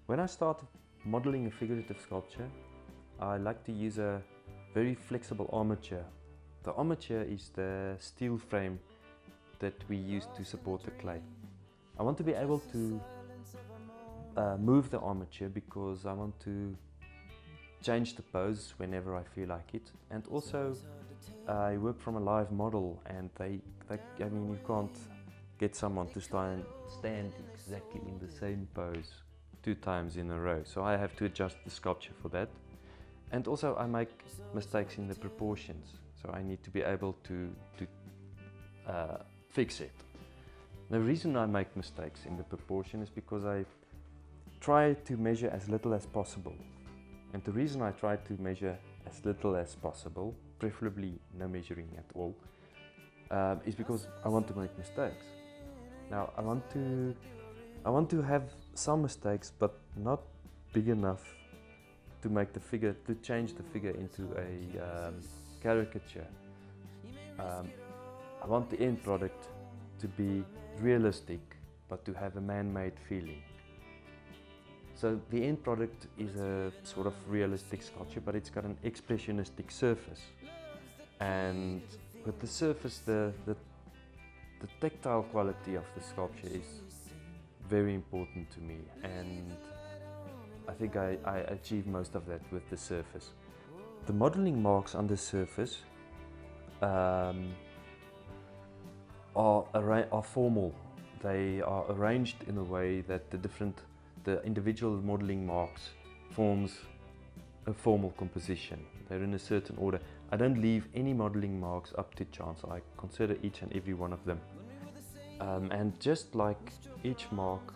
When I start modeling a figurative sculpture, I like to use a very flexible armature. The armature is the steel frame that we use to support the clay. I want to be able to move the armature because I want to change the pose whenever I feel like it. And also I work from a live model, and you can't get someone to stand exactly in the same pose 2 times in a row. So I have to adjust the sculpture for that. And also I make mistakes in the proportions. So I need to be able to fix it. The reason I make mistakes in the proportion is because I try to measure as little as possible. And the reason I try to measure as little as possible, preferably no measuring at all, is because I want to make mistakes. Now I want to have some mistakes, but not big enough to make the figure, to change the figure into a caricature. I want the end product to be realistic, but to have a man-made feeling. So the end product is a sort of realistic sculpture, but it's got an expressionistic surface. And with the surface, the tactile quality of the sculpture is very important to me, and I think I achieve most of that with the surface. The modeling marks on the surface are formal. They are arranged in a way that the individual modeling marks forms a formal composition. They're in a certain order. I don't leave any modeling marks up to chance. I consider each and every one of them. And just like each mark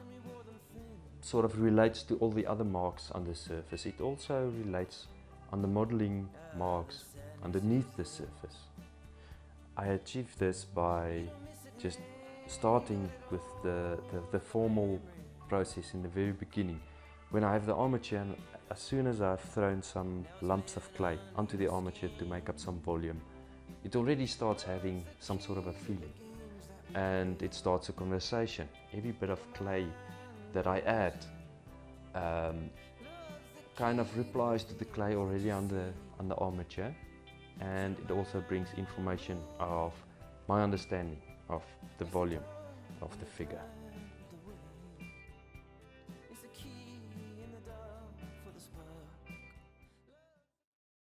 sort of relates to all the other marks on the surface, it also relates on the modeling marks underneath the surface. I achieve this by just starting with the formal process in the very beginning. When I have the armature, and as soon as I've thrown some lumps of clay onto the armature to make up some volume, it already starts having some sort of a feeling, and it starts a conversation. Every bit of clay that I add kind of replies to the clay already on the armature, and it also brings information of my understanding of the volume of the figure.